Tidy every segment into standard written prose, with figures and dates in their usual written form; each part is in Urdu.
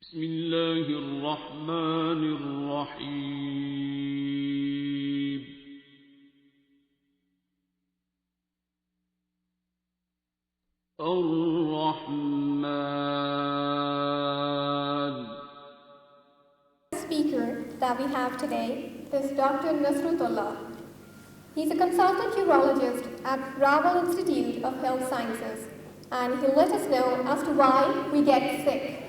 بسم الله الرحمن الرحيم. الرحمن. The speaker that we have today is Dr. Nasrutullah. He's a consultant urologist at Raval Institute of Health Sciences, and he'll let us know as to why we get sick.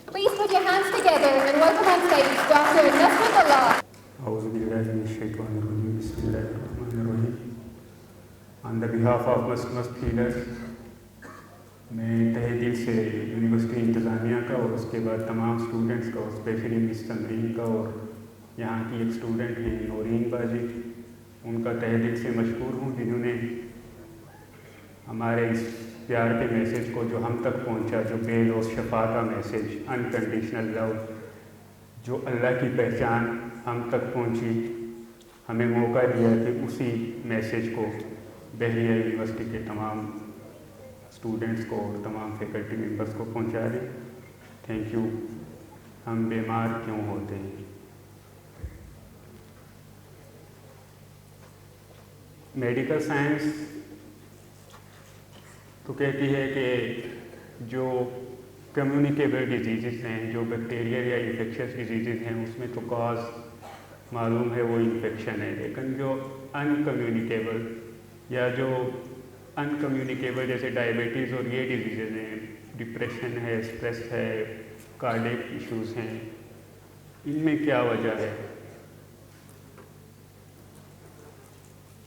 Please put your hands together and welcome on stage Dr. Nasrutullah. On the behalf of must healers, میں تہہ دل سے یونیورسٹی انتظامیہ کا اور اس کے بعد تمام اسٹوڈنٹس کا اور اسپیشلی مس تمرین کا اور یہاں کی ایک اسٹوڈنٹ ہیں نورین باجی، ان کا تہہ دل سے مشکور ہوں جنہوں نے ہمارے اس پیار کے میسیج کو جو ہم تک پہنچا، جو بے لوث شفا کا میسیج، انکنڈیشنل لو، جو اللہ کی پہچان ہم تک پہنچی، ہمیں موقع دیا کہ اسی میسیج کو بحریہ یونیورسٹی کے تمام اسٹوڈنٹس کو اور تمام فیکلٹی ممبرس کو پہنچا دیں. Thank you. ہم بیمار کیوں ہوتے ہیں؟ میڈیکل سائنس تو کہتی ہے کہ جو کمیونیکیبل ڈیزیزز ہیں، جو بیکٹیریل یا انفیکشس ڈیزیزز ہیں، اس میں تو کاز معلوم ہے وہ انفیکشن ہے، لیکن جو انکمیونیکیبل یا جو انکمیونیکیبل جیسے ڈائبٹیز اور یہ ڈیزیزز ہیں، ڈپریشن ہے، اسٹریس ہے، کارڈیک ایشوز ہیں، ان میں کیا وجہ ہے؟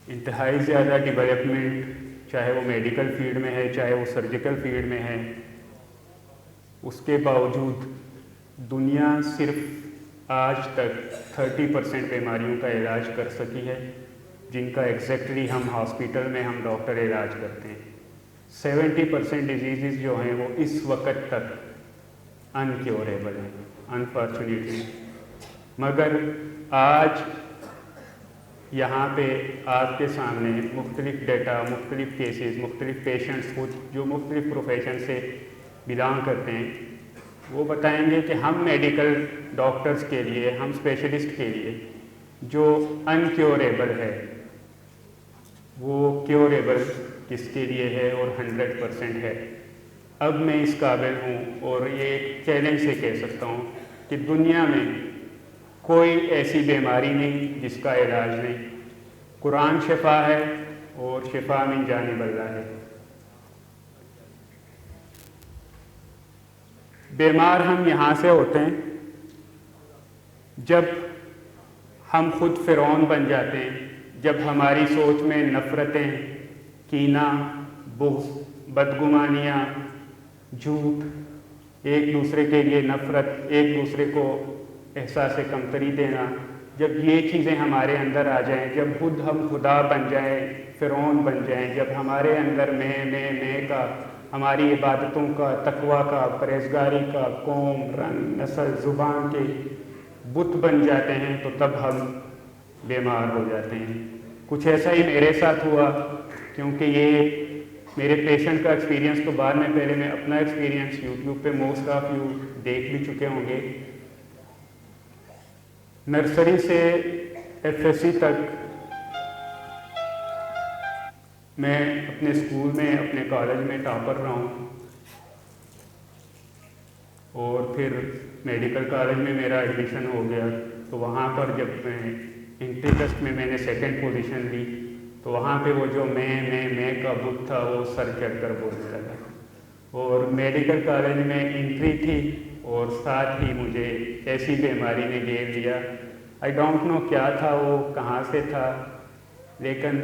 انتہائی زیادہ ڈیولپمنٹ، چاہے وہ میڈیکل فیلڈ میں ہے، چاہے وہ سرجیکل فیلڈ میں ہے، اس کے باوجود دنیا صرف آج تک 30% بیماریوں کا علاج کر سکی ہے، جن کا ایگزیکٹلی ہم ہاسپیٹل میں ہم ڈاکٹر علاج کرتے ہیں. 70% ڈیزیزز جو ہیں وہ اس وقت تک انکیوریبل ہیں انفارچونیٹلی. مگر آج یہاں پہ آپ کے سامنے مختلف ڈیٹا، مختلف کیسز، مختلف پیشنٹس خود جو مختلف پروفیشن سے بلانگ کرتے ہیں، وہ بتائیں گے کہ ہم میڈیکل ڈاکٹرز کے لیے، ہم اسپیشلسٹ کے لیے جو انکیوریبل ہے وہ کیوریبل کس کے لیے ہے اور 100% ہے. اب میں اس قابل ہوں اور یہ ایک چیلنج سے کہہ سکتا ہوں کہ دنیا میں کوئی ایسی بیماری نہیں جس کا علاج نہیں. قرآن شفا ہے اور شفا من جانب اللہ ہے. بیمار ہم یہاں سے ہوتے ہیں جب ہم خود فرعون بن جاتے ہیں، جب ہماری سوچ میں نفرتیں، کینہ، بغض، بدگمانیاں، جھوٹ، ایک دوسرے کے لیے نفرت، ایک دوسرے کو احساس کمتری دینا، جب یہ چیزیں ہمارے اندر آ جائیں، جب خود ہم خدا بن جائیں، فرعون بن جائیں، جب ہمارے اندر میں کا، ہماری عبادتوں کا، تقویٰ کا، پرہیزگاری کا، قوم، رنگ، نسل، زبان کے بت بن جاتے ہیں، تو تب ہم بیمار ہو جاتے ہیں. کچھ ایسا ہی میرے ساتھ ہوا، کیونکہ یہ میرے پیشنٹ کا ایکسپیرینس تو بعد میں، پہلے میں اپنا ایکسپیرینس یوٹیوب پہ موسٹ آف یو دیکھ بھی چکے ہوں گے. نرسری سے FSC تک میں اپنے اسکول میں، اپنے کالج میں ٹاپر رہا ہوں، اور پھر میڈیکل کالج میں میرا ایڈمیشن ہو گیا. تو وہاں پر جب میں انٹری ٹیسٹ میں نے سیکنڈ پوزیشن لی، تو وہاں پہ وہ جو میں کا بت تھا وہ سر چڑھ کر بولنے لگا. اور میڈیکل کالج میں انٹری تھی اور ساتھ ہی مجھے ایسی بیماری نے گھیر لیا. آئی ڈونٹ نو کیا تھا وہ، کہاں سے تھا، لیکن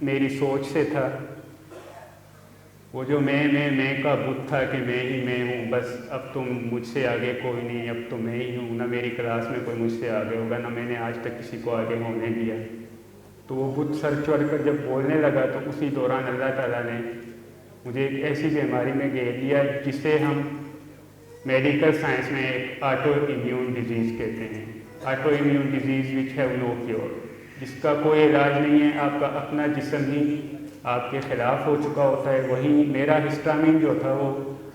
میری سوچ سے تھا. وہ جو میں کا بت تھا کہ میں ہی میں ہوں، بس اب تم مجھ سے آگے کوئی نہیں، اب تو میں ہی ہوں، نہ میری کلاس میں کوئی مجھ سے آگے ہوگا، نہ میں نے آج تک کسی کو آگے ہونے دیا. تو وہ بت سر چڑھ کر جب بولنے لگا، تو اسی دوران اللہ تعالیٰ نے مجھے ایک ایسی بیماری میں گھیر لیا جسے ہم میڈیکل سائنس میں ایک آٹو امیون ڈیزیز کہتے ہیں. Auto immune disease which have no cure, جس کا کوئی علاج نہیں ہے. آپ کا اپنا جسم ہی آپ کے خلاف ہو چکا ہوتا ہے. وہی میرا ہسٹامین جو تھا وہ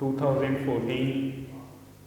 2014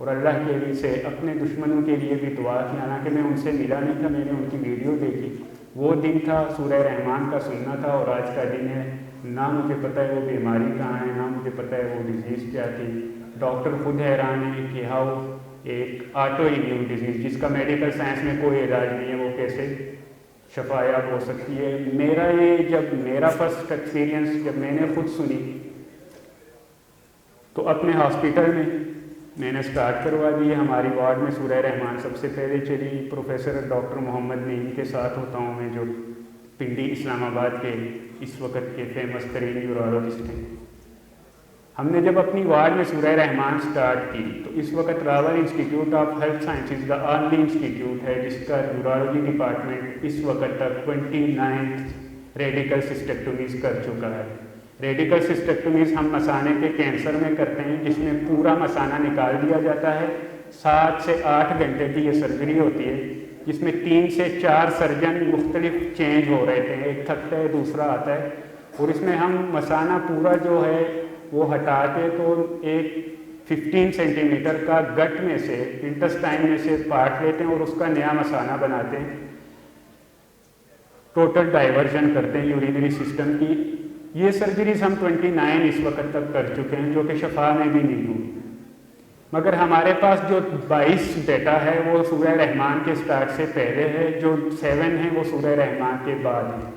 اور اللہ کے لیے سے اپنے دشمنوں کے لیے بھی دعا کی، حالانکہ میں ان سے ملا نہیں تھا، میں نے ان کی ویڈیو دیکھی۔ وہ دن تھا سورہ رحمان کا سننا تھا، اور آج کا دن ہے نہ مجھے پتہ ہے وہ بیماری کہاں ہے، نہ مجھے پتہ ہے وہ ڈیزیز کیا تھی۔ ڈاکٹر خود حیران ہے کہ ہاؤ ایک آٹو امیون ڈیزیز جس کا میڈیکل سائنس میں کوئی علاج نہیں ہے وہ کیسے شفا یاب ہو سکتی ہے۔ میرا یہ جب میرا فرسٹ ایکسپیرینس جب میں نے خود سنی تو اپنے ہاسپٹل میں نے سٹارٹ کروا دی۔ ہماری وارڈ میں سورہ رحمان سب سے پہلے چلی۔ پروفیسر ڈاکٹر محمد نعیم کے ساتھ ہوتا ہوں میں، جو پنڈی اسلام آباد کے اس وقت کے فیمس ترین یورولوجسٹ ہیں۔ ہم نے جب اپنی وارڈ میں سورہ رحمان سٹارٹ کی تو اس وقت Rawal institute of health sciences کا اونلی انسٹیٹیوٹ ہے جس کا یورولوجی ڈپارٹمنٹ اس وقت تک 29 ریڈیکل سسٹیکٹومیز کر چکا ہے۔ ریڈیکل سسٹیکٹومیز ہم مثانے کے کینسر میں کرتے ہیں، جس میں پورا مثانہ نکال دیا جاتا ہے۔ 7 سے 8 گھنٹے کی یہ سرجری ہوتی ہے، جس میں 3 سے 4 سرجن مختلف چینج ہو رہے تھے، ایک تھکتا ہے دوسرا آتا ہے، اور اس میں ہم مثانہ پورا جو ہے وہ ہٹا کے تو ایک 15 سینٹی میٹر کا گٹ میں سے انٹسٹائن میں سے پارٹ لیتے ہیں اور اس کا نیا مثانہ بناتے ہیں۔ ٹوٹل ڈائیورژن کرتے ہیں یورینری سسٹم کی۔ یہ سرجریز ہم 29 اس وقت تک کر چکے ہیں، جو کہ شفا میں بھی نہیں ہوئی، مگر ہمارے پاس جو 22 ڈیٹا ہے وہ سورہ رحمان کے سٹارٹ سے پہلے ہے، جو 7 ہیں وہ سورہ رحمان کے بعد ہیں۔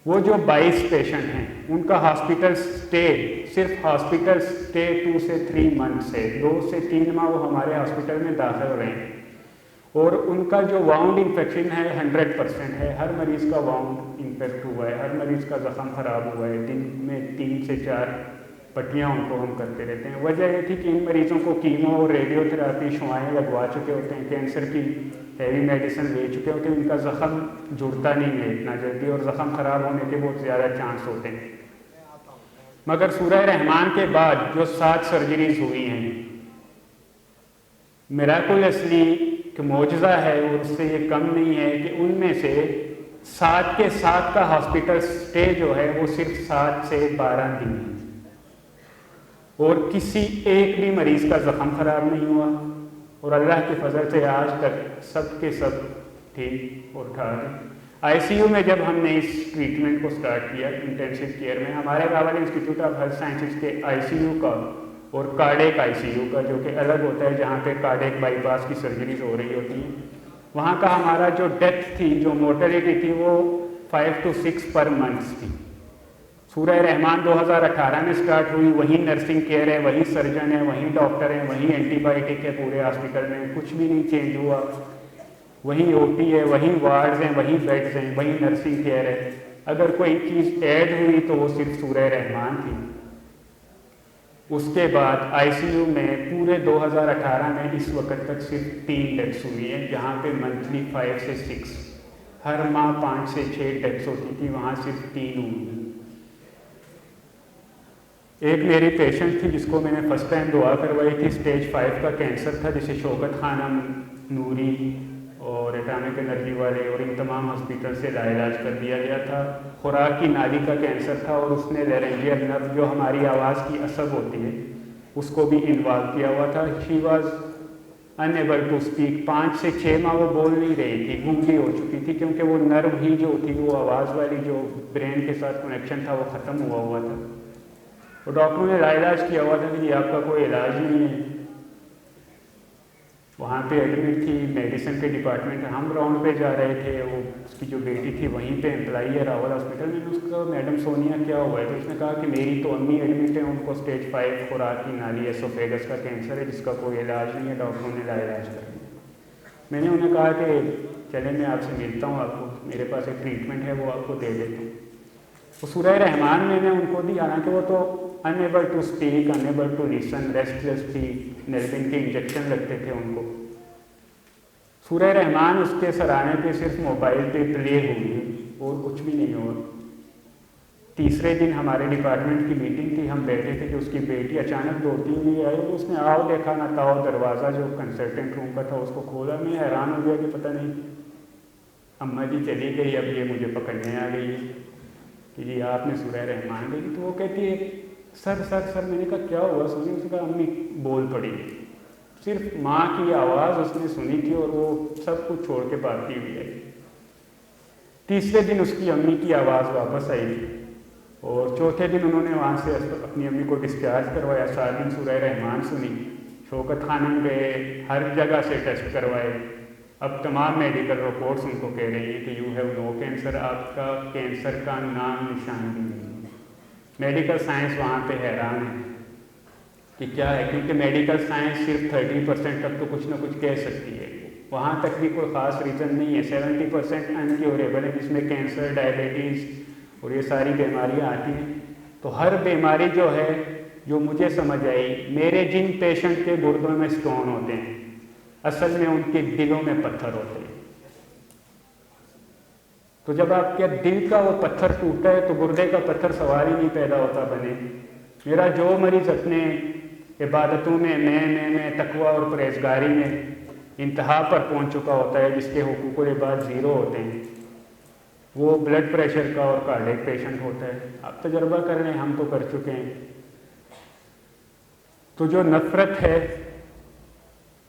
وہ جو 22 پیشنٹ ہیں ان کا ہاسپٹل سٹے، صرف ہاسپٹل سٹے 2 سے 3 منتھس ہے، 2 سے 3 ماہ وہ ہمارے ہاسپٹل میں داخل رہے ہیں، اور ان کا جو واؤنڈ انفیکشن ہے 100% ہے۔ ہر مریض کا واؤنڈ انفیکٹ ہوا ہے، ہر مریض کا زخم خراب ہوا ہے، دن میں 3 سے 4 پٹیاں ان کو ہم کرتے رہتے ہیں۔ وجہ یہ تھی کہ ان مریضوں کو کیمو اور ریڈیو تھراپی شعاعیں لگوا چکے ہوتے ہیں، کینسر کی ہیوی میڈیسن لے چکے ہوتے ہیں، ان کا زخم جڑتا نہیں ہے اتنا جلدی، اور زخم خراب ہونے کے بہت زیادہ چانس ہوتے ہیں۔ مگر سورہ رحمان کے بعد جو 7 سرجریز ہوئی ہیں، میراکل اصلی کہ معجزہ ہے اور اس سے یہ کم نہیں ہے کہ ان میں سے 7 کے 7 کا ہاسپٹل سٹے جو ہے وہ صرف 7 سے 12 دن ہے، اور کسی ایک بھی مریض کا زخم خراب نہیں ہوا، اور اللہ کے فضل سے آج تک سب کے سب ٹھیک اور ٹھاک ہیں۔ آئی سی یو میں جب ہم نے اس ٹریٹمنٹ کو سٹارٹ کیا انٹینسو کیئر میں، ہمارے Rawal institute of health sciences کے آئی سی یو کا اور کارڈیک آئی سی یو کا جو کہ الگ ہوتا ہے، جہاں پہ کارڈیک بائی پاس کی سرجریز ہو رہی ہوتی ہیں، وہاں کا ہمارا جو ڈیتھ تھی، جو مورٹیلٹی تھی، وہ 5 to 6 پر منتھ تھی۔ سورہ رحمان 2018 میں سٹارٹ ہوئی، وہی نرسنگ کیئر ہے، وہی سرجن ہے، وہی ڈاکٹر ہیں، وہی اینٹی بائیوٹک ہے، پورے ہاسپٹل میں کچھ بھی نہیں چینج ہوا، وہی او ٹی ہے، وہی وارڈز ہیں، وہی بیڈز ہیں، وہی نرسنگ کیئر ہے۔ اگر کوئی چیز ایڈ ہوئی تو وہ صرف سورہ رحمان تھی۔ اس کے بعد آئی سی یو میں پورے 2018 میں اس وقت تک صرف 3 ڈیتھس ہوئی ہیں، جہاں پہ منتھلی 5 سے 6، ہر ماہ 5 سے 6 ڈیتھس ہوتی تھی، وہاں صرف 3 ہوئی۔ ایک میری پیشنٹ تھی جس کو میں نے فرسٹ ٹائم دعا کروائی تھی، اسٹیج 5 کا کینسر تھا، جسے شوکت خانم، نوری اور اٹامک انرجی والے اور ان تمام ہاسپٹل سے لاعلاج کر دیا گیا تھا۔ خوراک کی نالی کا کینسر تھا، اور اس نے لیرنجیل نرو جو ہماری آواز کی عصب ہوتی ہے اس کو بھی انوالو کیا ہوا تھا۔ She was unable to speak, 5 سے 6 ماہ وہ بول نہیں رہی تھی، گونگی ہو چکی تھی، کیونکہ وہ نرو ہی جو تھی، وہ آواز والی جو برین کے ساتھ کنیکشن تھا وہ ختم ہوا تھا، اور ڈاکٹروں نے لاعلاج کیا ہوا تھا کہ یہ آپ کا کوئی علاج نہیں ہے۔ وہاں پہ ایڈمٹ تھی، میڈیسن کے ڈپارٹمنٹ، ہم راؤنڈ پہ جا رہے تھے، وہ اس کی جو بیٹی تھی وہیں پہ امپلائی ہے راول ہاسپٹل میں، اس کو میڈم سونیا کیا ہوا ہے، تو اس نے کہا کہ میری تو امی ایڈمٹ ہیں، ان کو اسٹیج 5 خوراک کی نالی ایسوفیگس کا کینسر ہے، جس کا کوئی علاج نہیں ہے، ڈاکٹروں نے لاعلاج کر دیا۔ میں نے انہیں کہا کہ چلیں میں آپ سے ملتا ہوں، آپ کو میرے پاس ایک ٹریٹمنٹ ہے وہ آپ کو دے دیتا ہوں۔ وہ سورہ رحمان میں نے ان کو دی، حالانکہ وہ تو unable to speak, unable to listen, restless تھی، نیلبن کے انجیکشن لگتے تھے ان کو۔ سورہ رحمان اس کے سرانے پہ صرف موبائل پہ پلے ہوئی اور کچھ بھی نہیں ہوا۔ تیسرے دن ہمارے ڈپارٹمنٹ کی میٹنگ تھی، ہم بیٹھے تھے کہ اس کی بیٹی اچانک دوڑتی ہوئی آئی، تو اس نے آؤ دیکھا نہ تاؤ، دروازہ جو کنسلٹنٹ روم کا تھا اس کو کھولا۔ میں حیران ہو گیا کہ پتہ نہیں اماں جی چلی گئی، اب یہ مجھے پکڑنے آ گئی ہے کہ جی آپ نے سورہ رحمان دے دی۔ تو وہ کہتی ہے سر، میں نے کہا کیا ہوا سونی؟ اس نے کہا امی بول پڑی۔ صرف ماں کی آواز اس نے سنی تھی اور وہ سب کچھ چھوڑ کے بھاگتی ہوئی آئی۔ تیسرے دن اس کی امی کی آواز واپس آئی اور چوتھے دن انہوں نے وہاں سے اپنی امی کو ڈسچارج کروایا۔ 7 دن سورہ رحمان سنی، شوکت خانم گئے، ہر جگہ سے ٹیسٹ کروائے۔ اب تمام میڈیکل رپورٹس ان کو کہہ رہی ہیں کہ یو ہیو نو کینسر، آپ کا کینسر کا نام نشان بھی نہیں ہے۔ میڈیکل سائنس وہاں پہ حیران ہے کہ کیا ہے، کیونکہ میڈیکل سائنس صرف 30% تک تو کچھ نہ کچھ کہہ سکتی ہے، وہاں تک بھی کوئی خاص ریزن نہیں ہے۔ 70% انکیوریبل ہے، جس میں کینسر، ڈائبٹیز اور یہ ساری بیماریاں آتی ہیں۔ تو ہر بیماری جو ہے، جو مجھے سمجھ آئی، میرے جن پیشنٹ کے گردوں میں سٹون ہوتے ہیں، اصل میں ان کے دلوں میں پتھر ہوتے ہیں۔ تو جب آپ کے دل کا وہ پتھر ٹوٹتا ہے تو گردے کا پتھر سوال ہی نہیں پیدا ہوتا بنے۔ میرا جو مریض اپنے عبادتوں میں تقوی اور پرہیزگاری میں انتہا پر پہنچ چکا ہوتا ہے، جس کے حقوق العباد 0 ہوتے ہیں، وہ بلڈ پریشر کا اور کارڈیک پیشنٹ ہوتا ہے۔ آپ تجربہ کر لیں، ہم تو کر چکے ہیں۔ تو جو نفرت ہے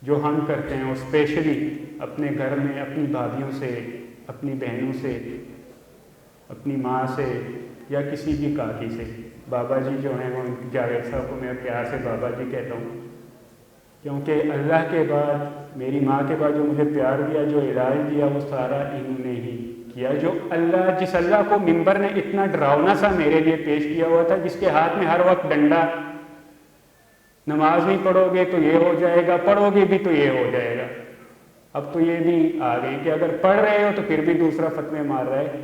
جو ہم کرتے ہیں، وہ اسپیشلی اپنے گھر میں اپنی بھابھیوں سے، اپنی بہنوں سے، اپنی ماں سے یا کسی بھی کاکی سے۔ بابا جی جو ہیں، وہ جاوید صاحب کو میں پیار سے بابا جی کہتا ہوں، کیونکہ اللہ کے بعد، میری ماں کے بعد جو مجھے پیار دیا، جو علاج دیا، وہ سارا انہوں نے ہی کیا۔ جو اللہ، جس اللہ کو منبر نے اتنا ڈراؤنا سا میرے لیے پیش کیا ہوا تھا، جس کے ہاتھ میں ہر وقت ڈنڈا، نماز نہیں پڑھو گے تو یہ ہو جائے گا، پڑھو گے بھی تو یہ ہو جائے گا۔ اب تو یہ بھی آ گئی کہ اگر پڑھ رہے ہو تو پھر بھی دوسرا فتوے مار رہا ہے۔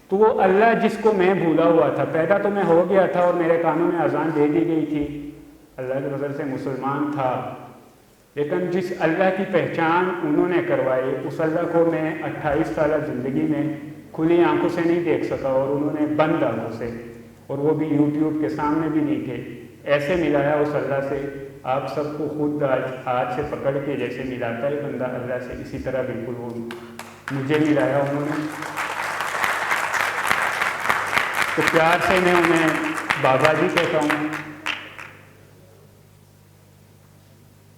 تو وہ اللہ جس کو میں بھولا ہوا تھا، پیدا تو میں ہو گیا تھا اور میرے کانوں میں اذان دے دی گئی تھی، اللہ کے فضل سے مسلمان تھا، لیکن جس اللہ کی پہچان انہوں نے کروائی، اس اللہ کو میں 28 سالہ زندگی میں کھلی آنکھوں سے نہیں دیکھ سکا، اور انہوں نے بند آنکھوں سے، اور وہ بھی یوٹیوب کے سامنے بھی نہیں تھے، ایسے ملایا اس اللہ سے۔ آپ سب کو خود آج ہاتھ سے پکڑ کے جیسے ملاتا ہے بندہ اللہ سے، اسی طرح بالکل وہ مجھے ملایا انہوں نے۔ تو پیار سے میں انہیں بابا جی کہتا ہوں۔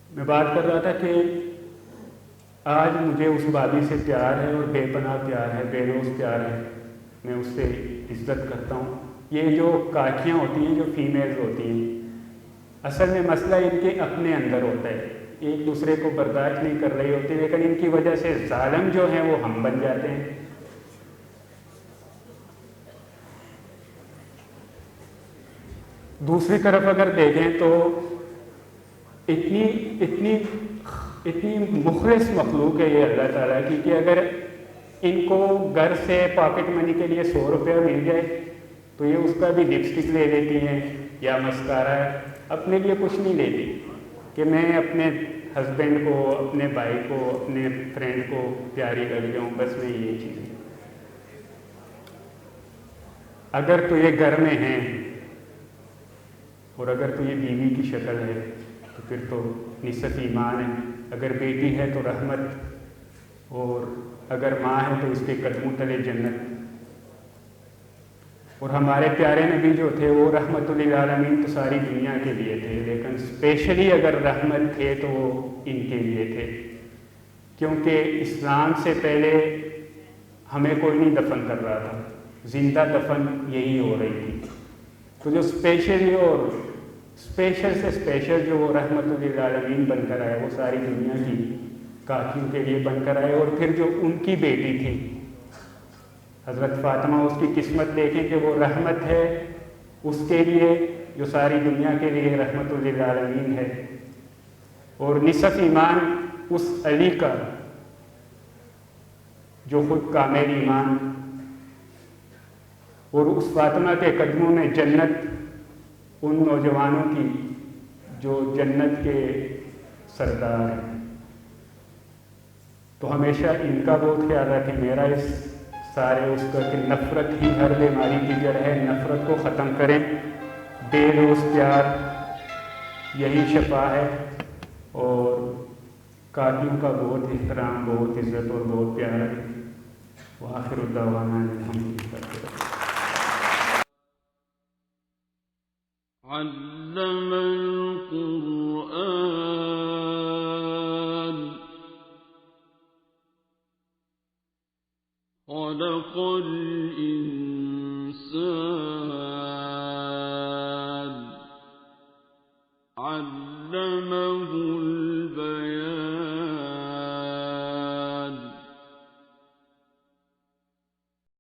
میں بات کر رہا تھا کہ آج مجھے اس بابی سے پیار ہے، اور بے پناہ پیار ہے، بے لوث پیار ہے، میں اس سے عزت کرتا ہوں۔ یہ جو کاکیاں ہوتی ہیں، جو فیمیلز ہوتی ہیں، اصل میں مسئلہ ان کے اپنے اندر ہوتا ہے، ایک دوسرے کو برداشت نہیں کر رہی ہوتی، لیکن ان کی وجہ سے ظالم جو ہیں وہ ہم بن جاتے ہیں۔ دوسری طرف اگر دیکھیں تو اتنی مخلص مخلوق ہے یہ اللہ تعالیٰ کی، کہ اگر ان کو گھر سے پاکٹ منی کے لیے 100 روپیہ مل جائے تو یہ اس کا بھی لپسٹک لے لیتی ہیں یا مسکارا، اپنے لیے کچھ نہیں لیتی کہ میں اپنے ہسبینڈ کو، اپنے بھائی کو، اپنے فرینڈ کو پیاری لگ جاؤں، بس میں یہ چیز۔ اگر تو یہ گھر میں ہیں اور اگر تو یہ بیوی کی شکل ہے تو پھر تو نصف ایمان ہے، اگر بیٹی ہے تو رحمت، اور اگر ماں ہے تو اس کے قدموں تلے جنت۔ اور ہمارے پیارے نبی جو تھے وہ رحمت للعالمین تو ساری دنیا کے لیے تھے، لیکن اسپیشلی اگر رحمت تھے تو وہ ان کے لیے تھے، کیونکہ اسلام سے پہلے ہمیں کوئی نہیں دفن کر رہا تھا، زندہ دفن یہی ہو رہی تھی۔ تو جو اسپیشلی اور اسپیشل سے اسپیشل جو وہ رحمت للعالمین بن کر آئے، وہ ساری دنیا کی کاکیوں کے لیے بن کر آئے۔ اور پھر جو ان کی بیٹی تھی حضرت فاطمہ، اس کی قسمت دیکھیں کہ وہ رحمت ہے اس کے لیے جو ساری دنیا کے لیے رحمت للعالمین ہے، اور نصف ایمان اس علی کا جو خود کامل ایمان، اور اس فاطمہ کے قدموں میں جنت ان نوجوانوں کی جو جنت کے سردار ہیں۔ تو ہمیشہ ان کا بہت خیال رکھیں۔ میرا اس سارے اس کا کہ نفرت ہی ہر بیماری کی جڑ ہے، نفرت کو ختم کریں، بے لوث پیار یہی شفا ہے، اور کاکیوں کا بہت احترام، بہت عزت اور بہت پیار ہے۔ وآخر دعوانا الحمدللہ۔ علم القرآن خلق الإنسان علمه البيان